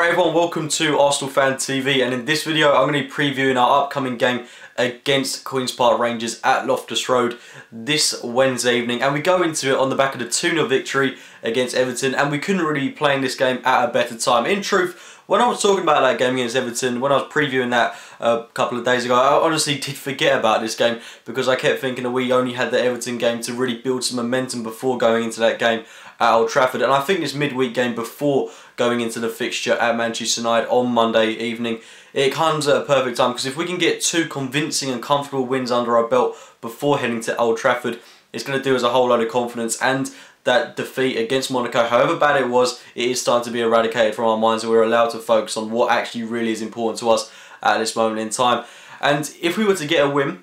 Alright everyone, welcome to Arsenal Fan TV, and in this video I'm going to be previewing our upcoming game against Queen's Park Rangers at Loftus Road this Wednesday evening, and we go into it on the back of the 2-0 victory against Everton, and we couldn't really be playing this game at a better time. In truth, when I was talking about that game against Everton, when I was previewing that a couple of days ago, I honestly did forget about this game because I kept thinking that we only had the Everton game to really build some momentum before going into that game at Old Trafford. And I think this midweek game before going into the fixture at Manchester United on Monday evening, it comes at a perfect time, because if we can get two convincing and comfortable wins under our belt before heading to Old Trafford, it's going to do us a whole load of confidence. And that defeat against Monaco, however bad it is starting to be eradicated from our minds, and we're allowed to focus on what actually really is important to us at this moment in time. And if we were to get a win,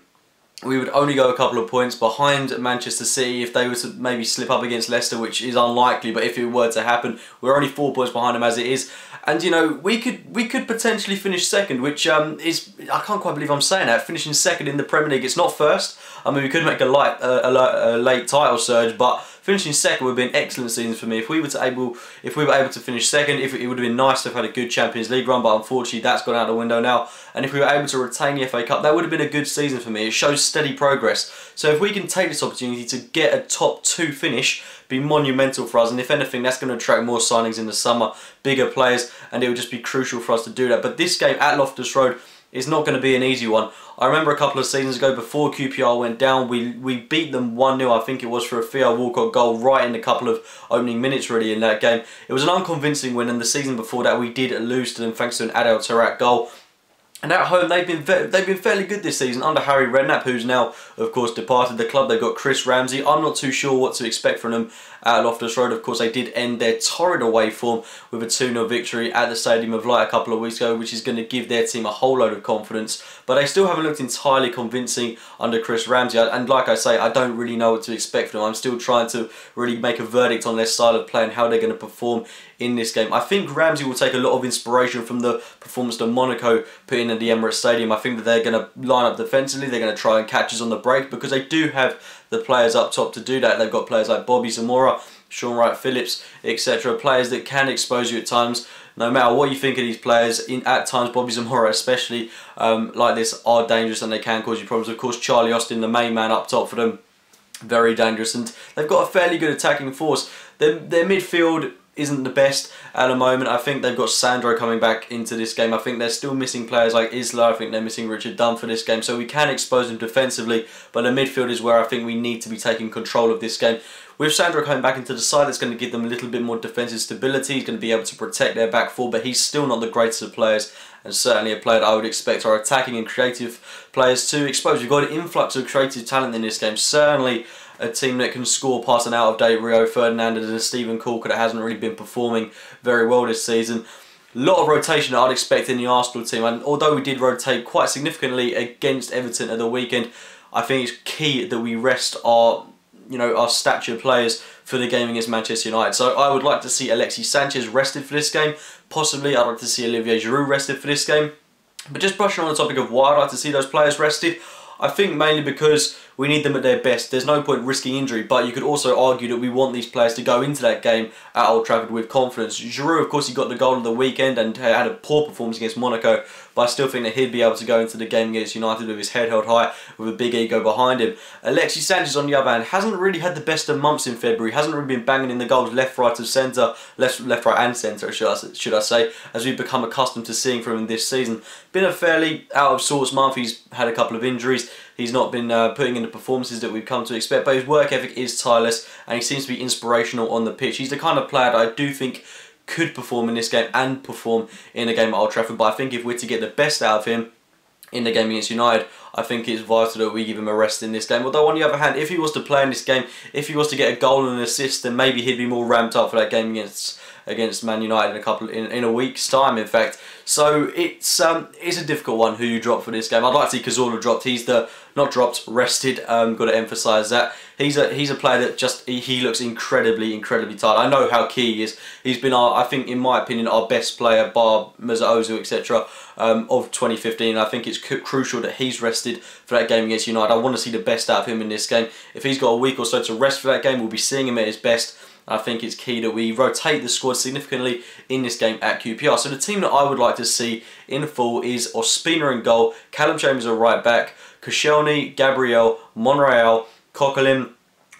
we would only go a couple of points behind Manchester City. If they were to maybe slip up against Leicester, which is unlikely, but if it were to happen, we're only 4 points behind them as it is. And you know, we could potentially finish second, which is, I can't quite believe I'm saying that, finishing second in the Premier League. It's not first. I mean, we could make a late title surge, but finishing second would be an excellent season for me. If we were able to finish second, it would have been nice to have had a good Champions League run, but unfortunately that's gone out the window now. And if we were able to retain the FA Cup, that would have been a good season for me. It shows steady progress. So if we can take this opportunity to get a top 2 finish, be monumental for us, and if anything, that's going to attract more signings in the summer, bigger players, and it would just be crucial for us to do that. But this game at Loftus Road is not going to be an easy one. I remember a couple of seasons ago, before QPR went down, we beat them 1-0, I think it was, for a Theo Walcott goal right in a couple of opening minutes really in that game. It was an unconvincing win, and the season before that we did lose to them thanks to an Adel Taarabt goal. And at home, they've been fairly good this season under Harry Redknapp, who's now, of course, departed the club. They've got Chris Ramsey. I'm not too sure what to expect from them at Loftus Road. Of course, they did end their torrid away form with a 2-0 victory at the Stadium of Light a couple of weeks ago, which is going to give their team a whole load of confidence. But they still haven't looked entirely convincing under Chris Ramsey. And like I say, I don't really know what to expect from them. I'm still trying to really make a verdict on their style of play and how they're going to perform in this game. I think Ramsey will take a lot of inspiration from the performance that Monaco put in at the Emirates Stadium. I think that they're going to line up defensively. They're going to try and catch us on the break, because they do have the players up top to do that. They've got players like Bobby Zamora, Sean Wright-Phillips, etc. Players that can expose you at times. No matter what you think of these players, at times Bobby Zamora especially, like this, are dangerous and they can cause you problems. Of course, Charlie Austin, the main man up top for them, very dangerous. And they've got a fairly good attacking force. Their midfield isn't the best at the moment. I think they've got Sandro coming back into this game. I think they're still missing players like Isla. I think they're missing Richard Dunn for this game, so we can expose them defensively, but the midfield is where I think we need to be taking control of this game. With Sandro coming back into the side, it's going to give them a little bit more defensive stability. He's going to be able to protect their back four, but he's still not the greatest of players, and certainly a player that I would expect our attacking and creative players to expose. We've got an influx of creative talent in this game. Certainly a team that can score past an out-of-date Rio Ferdinand and a Stephen Corker that hasn't really been performing very well this season. A lot of rotation that I'd expect in the Arsenal team, and although we did rotate quite significantly against Everton at the weekend, I think it's key that we rest our stature players for the game against Manchester United. So I would like to see Alexis Sanchez rested for this game. Possibly I'd like to see Olivier Giroud rested for this game. But just brushing on the topic of why I'd like to see those players rested, I think mainly because we need them at their best. There's no point risking injury, but you could also argue that we want these players to go into that game at Old Trafford with confidence. Giroud, of course, he got the goal of the weekend and had a poor performance against Monaco, but I still think that he'd be able to go into the game against United with his head held high, with a big ego behind him. Alexis Sanchez, on the other hand, hasn't really had the best of months in February. Hasn't really been banging in the goals left, right, of centre, left, right, and centre, should I say, as we've become accustomed to seeing from him this season. Been a fairly out of sorts month. He's had a couple of injuries. He's not been putting in the performances that we've come to expect, but his work ethic is tireless and he seems to be inspirational on the pitch. He's the kind of player that I do think could perform in this game and perform in a game at Old Trafford, but I think if we're to get the best out of him in the game against United, I think it's vital that we give him a rest in this game. Although on the other hand, if he was to play in this game, if he was to get a goal and an assist, then maybe he'd be more ramped up for that game against Man United in a week's time, in fact. So it's a difficult one who you drop for this game. I'd like to see Cazorla dropped. He's rested. Got to emphasise that. He's a player that just he looks incredibly tired. I know how key he is. He's been I think in my opinion our best player, bar Mesut Ozil, etc. Of 2015. I think it's crucial that he's rested for that game against United. I want to see the best out of him in this game. If he's got a week or so to rest for that game, we'll be seeing him at his best. And I think it's key that we rotate the squad significantly in this game at QPR. So the team that I would like to see in full is Ospina in goal, Callum Chambers at right back, Koscielny, Gabriel, Monreal, Coquelin,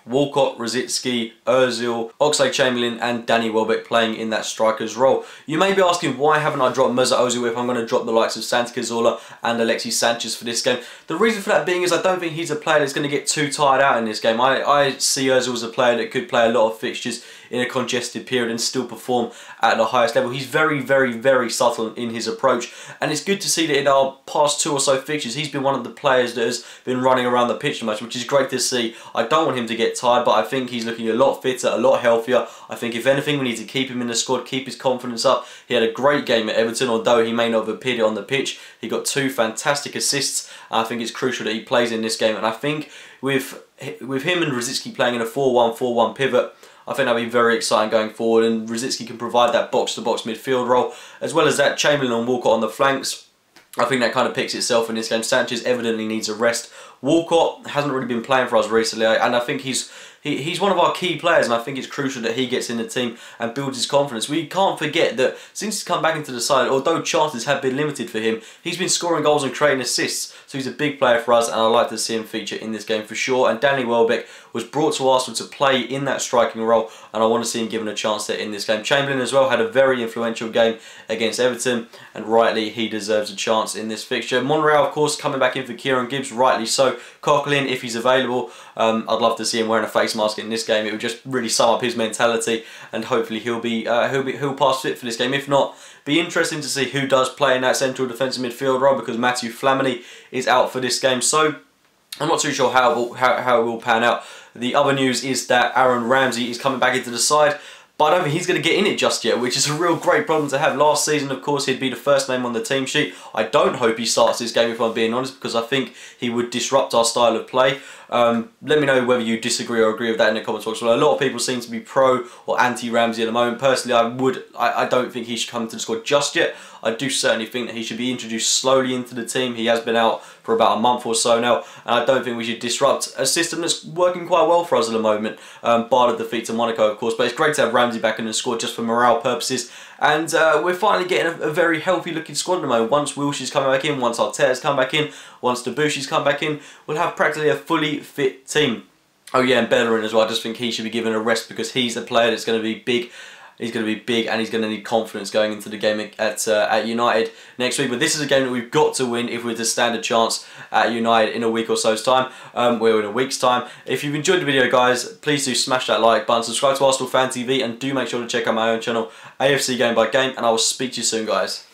Walcott, Rosicky, Ozil, Oxlade-Chamberlain and Danny Welbeck playing in that striker's role. You may be asking, why haven't I dropped Mesut Ozil if I'm going to drop the likes of Santi Cazorla and Alexis Sanchez for this game? The reason for that being is I don't think he's a player that's going to get too tired out in this game. I see Ozil as a player that could play a lot of fixtures in a congested period and still perform at the highest level. He's very, very, very subtle in his approach, and it's good to see that in our past 2 or so fixtures he's been one of the players that has been running around the pitch the most, which is great to see. I don't want him to get tired, but I think he's looking a lot fitter, a lot healthier. I think if anything we need to keep him in the squad, keep his confidence up. He had a great game at Everton, although he may not have appeared on the pitch. He got 2 fantastic assists, and I think it's crucial that he plays in this game. And I think with him and Rosicky playing in a 4-1-4-1 pivot, I think that'll be very exciting going forward, and Rosicky can provide that box-to-box midfield role, as well as that Chamberlain and Walcott on the flanks. I think that kind of picks itself in this game. Sanchez evidently needs a rest. Walcott hasn't really been playing for us recently, and I think he's one of our key players, and I think it's crucial that he gets in the team and builds his confidence. We can't forget that since he's come back into the side, although chances have been limited for him, he's been scoring goals and creating assists, so he's a big player for us, and I'd like to see him feature in this game for sure. And Danny Welbeck was brought to Arsenal to play in that striking role, and I want to see him given a chance there in this game. Chamberlain as well had a very influential game against Everton, and rightly he deserves a chance in this fixture. Monreal, of course, coming back in for Kieran Gibbs, rightly so. Coquelin, if he's available, I'd love to see him wearing a face mask in this game. It would just really sum up his mentality, and hopefully he'll pass fit for this game. If not, be interesting to see who does play in that central defensive midfield role, because Matthew Flamini is out for this game. So I'm not too sure how it will pan out. The other news is that Aaron Ramsey is coming back into the side, but I don't think he's going to get in it just yet, which is a real great problem to have. Last season, of course, he'd be the first name on the team sheet. I don't hope he starts this game, if I'm being honest, because I think he would disrupt our style of play. Let me know whether you disagree or agree with that in the comments box. Well, a lot of people seem to be pro or anti Ramsey at the moment. Personally, I don't think he should come to the squad just yet. I do certainly think that he should be introduced slowly into the team. He has been out for about a month or so now, and I don't think we should disrupt a system that's working quite well for us at the moment, bar the defeat to Monaco, of course. But it's great to have Ramsey back in the squad just for morale purposes, and we're finally getting a very healthy looking squad at the moment. Once Wilshire's coming back in, once Arteta's come back in, once Debussy's come back in, we'll have practically a fully fit team. Oh yeah, and Bellerin as well. I just think he should be given a rest, because he's a player that's going to be big. He's going to be big, and he's going to need confidence going into the game at United next week. But this is a game that we've got to win if we're to stand a chance at United in a week or so's time. We're in a week's time. If you've enjoyed the video, guys, please do smash that like button, subscribe to Arsenal Fan TV, and do make sure to check out my own channel, AFC Game by Game, and I will speak to you soon, guys.